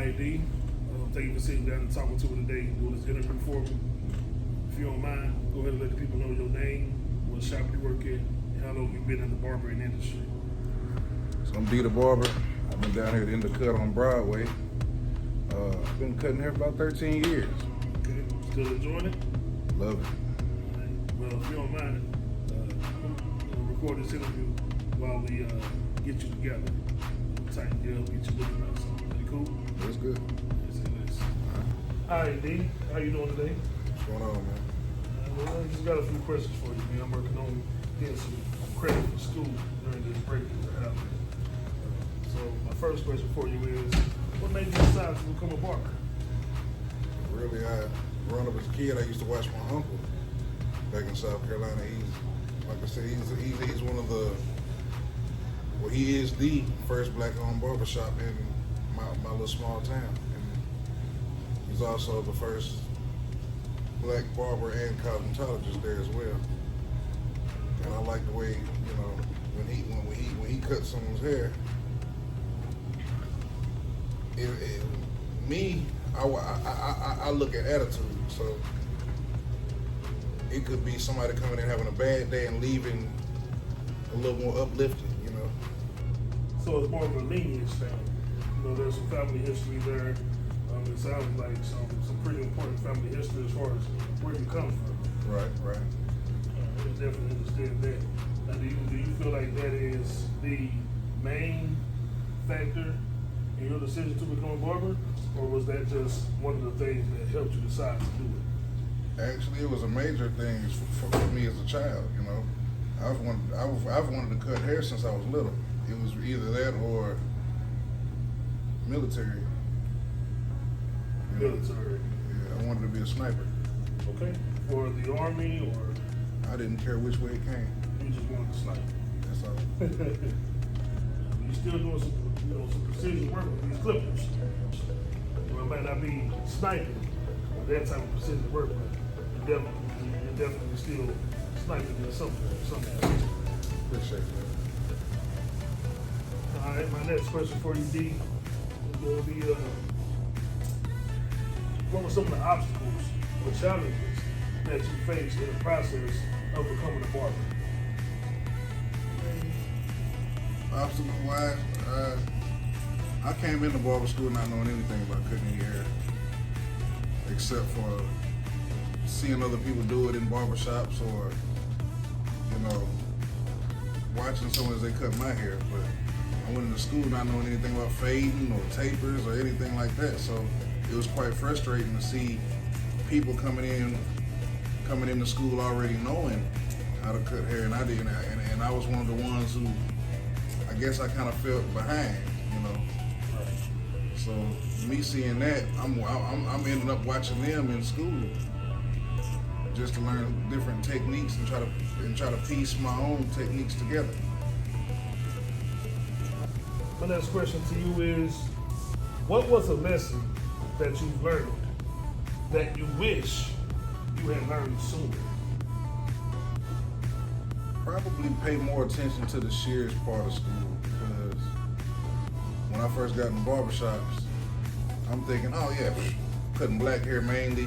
Hi, D. Thank you for sitting down and talking to me today. Doing this interview for me. If you don't mind, go ahead and let the people know your name, what shop you work at, and how long you've been in the barbering industry. So I'm Dee The Barber. I've been down here in the cut on Broadway. I've been cutting here about 13 years. Okay, still enjoying it? Love it. All right. Well, if you don't mind, we'll record this interview while we get you together. Tighten you up, get you looking like something. Pretty cool? That's good. Yes, it is. All right, D. How you doing today? What's going on, man? Well, I just got a few questions for you, man. I'm working on getting some credit for school during this break that we're having. So my first question for you is, what made you decide to become a barber? Really, growing up as a kid, I used to watch my uncle back in South Carolina. Like I said, he's one of the, well, he is the first black-owned barbershop in my little small town. And he's also the first black barber and cosmetologist there as well. And I like the way, you know, when he cuts someone's hair, I look at attitude. So it could be somebody coming in having a bad day and leaving a little more uplifted, you know. So it's more of a lineage thing. You know, there's some family history there. It sounds like some pretty important family history as far as where you come from. Right. I definitely understand that. Now, do you feel like that is the main factor in your decision to become a barber, or was that just one of the things that helped you decide to do it? Actually, it was a major thing for me as a child. You know, I've wanted to cut hair since I was little. It was either that or military. Military. Yeah, I wanted to be a sniper. Okay. For the Army, or I didn't care which way it came. you just wanted to snipe? That's all. You're still doing some precision work with these clippers. Well, it might not be sniping or that type of precision work, but you're definitely still sniping in some aspect. Appreciate that. All right, my next question for you, D, is going to be, what were some of the obstacles or challenges that you faced in the process of becoming a barber? Obstacle-wise, I came into barber school not knowing anything about cutting any hair, except for seeing other people do it in barbershops or, you know, watching someone as they cut my hair. But I went into school not knowing anything about fading or tapers or anything like that. So it was quite frustrating to see people coming into school already knowing how to cut hair, and I didn't. And I was one of the ones who, I guess I kind of felt behind, you know. So me seeing that, I'm ending up watching them in school just to learn different techniques and try to piece my own techniques together. My next question to you is, what was a lesson that you've learned that you wish you had learned sooner? Probably pay more attention to the shears part of school, because when I first got in barbershops, I'm thinking, oh yeah, cutting black hair mainly,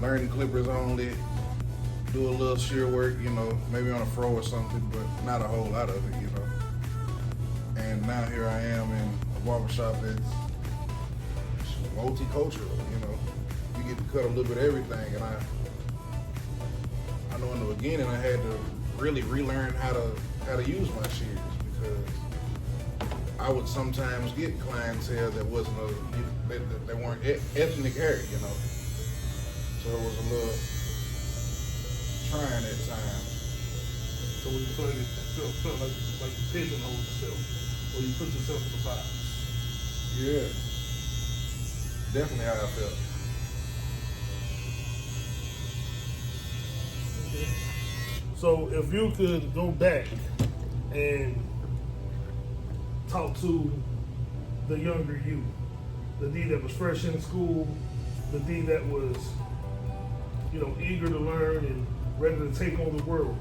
learning clippers only, do a little shear work, you know, maybe on a fro or something, but not a whole lot of it, you know. And now here I am in a barbershop that's multicultural, you know. You get to cut a little bit of everything, and I know in the beginning I had to really relearn how to use my shears, because I would sometimes get clientele that wasn't that weren't ethnic hair, you know. So it was a little trying at times. So when you felt like you pigeonholed yourself, or you put yourself in the box? Yeah, definitely how I felt. Okay. So if you could go back and talk to the younger you, the D that was fresh in school, the D that was, you know, eager to learn and ready to take on the world,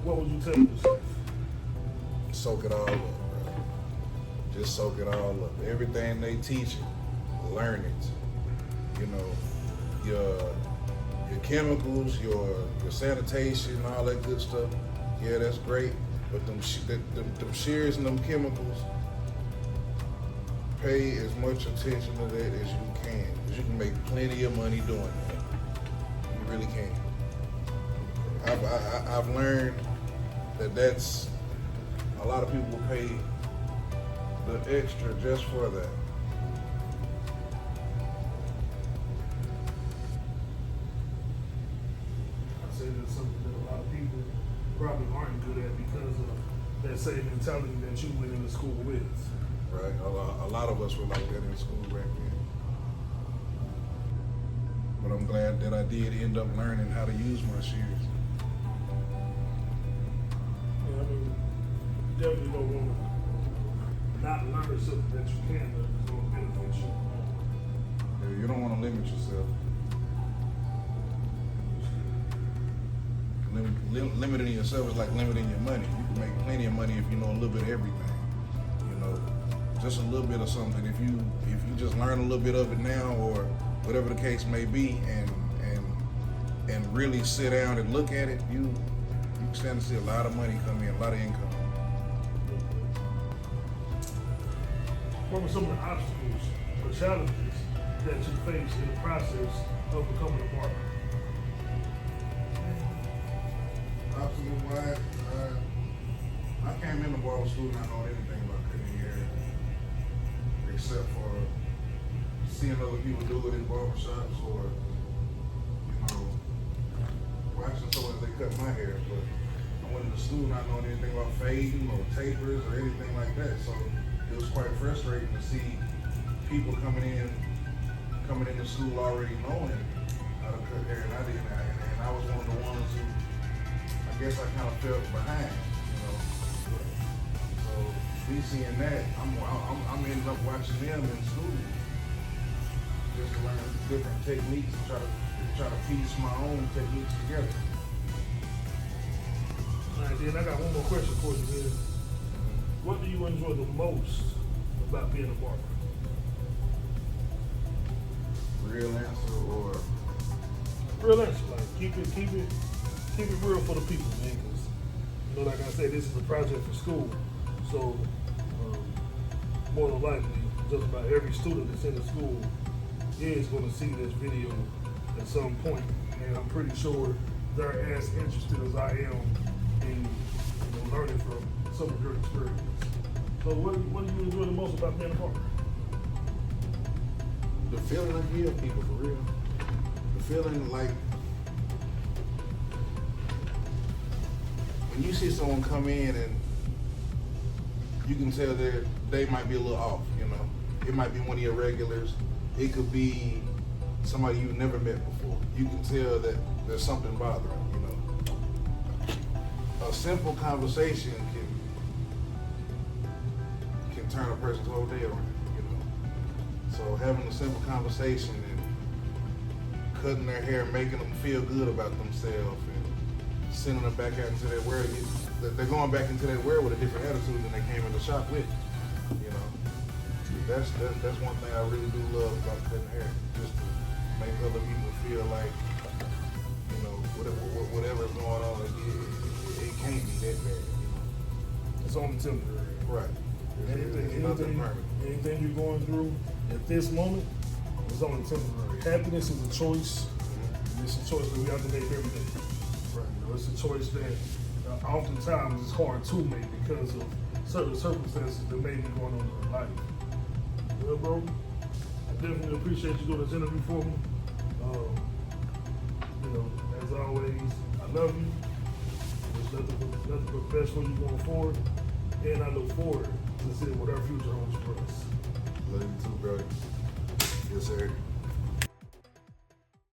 what would you tell yourself? Soak it all up, bro. Just soak it all up. Everything they teach you, learn it. You know, your chemicals, your sanitation, all that good stuff. Yeah, that's great. But them shears and them chemicals, pay as much attention to that as you can, because you can make plenty of money doing that. You really can. I've learned that's a lot of people will pay the extra just for that. I say that's something that a lot of people probably aren't good at because of that same mentality that you went into school with. Right, a lot of us were like that in school back then. But I'm glad that I did end up learning how to use my shears. Yeah, I mean, you definitely don't want to not learn something that you can learn that's going to benefit you. Yeah, you don't want to limit yourself. Limiting yourself is like limiting your money. You can make plenty of money if you know a little bit of everything. You know, just a little bit of something. If you just learn a little bit of it now, or whatever the case may be, and really sit down and look at it, you can stand to see a lot of money come in, a lot of income. What were some of the obstacles or challenges that you faced in the process of becoming a barber? Obstacle-wise, I came into barber school not knowing anything about cutting hair, except for seeing other people do it in barbershops, or, you know, watching someone as they cut my hair. But I went into school not knowing anything about fading or tapers or anything like that. So it was quite frustrating to see people coming into school already knowing how to cut hair, and I didn't. And I was one of the ones who, I guess I kind of fell behind, you know. So me seeing that, I'm ending up watching them in school, just to learn different techniques and try to piece my own techniques together. All right, then I got one more question for you, man. What do you enjoy the most about being a barber? Real answer or Real answer, like keep it real for the people, man. Because you know, like I said, this is a project for school, so more than likely, just about every student that's in the school is going to see this video at some point, and I'm pretty sure they're as interested as I am in learning from some of your experience. So, what do you enjoy the most about being a barber? the feeling I give people, for real. The feeling like when you see someone come in and you can tell that they might be a little off, you know. It might be one of your regulars. It could be somebody you've never met before. You can tell that there's something bothering, you know. A simple conversation can turn a person's whole day around, you know. So having a simple conversation and cutting their hair, making them feel good about themselves, and sending them back out into that world, they're going back into that world with a different attitude than they came in the shop with, you know. That's one thing I really do love about cutting hair, just to make other people feel like, you know, whatever's going on, it can't be that bad, you know. It's only temporary. Right. It's nothing permanent. Anything you're going through at this moment is only temporary. Happiness is a choice, and it's a choice that we have to make every day. Right. You know, it's a choice that oftentimes is hard to make because of certain circumstances that may be going on in life. Well, bro, I definitely appreciate you doing this interview for me. You know, as always, I love you. There's nothing but best for you going forward, and I look forward to seeing what our future holds for us. Love you too, brother. Yes, sir.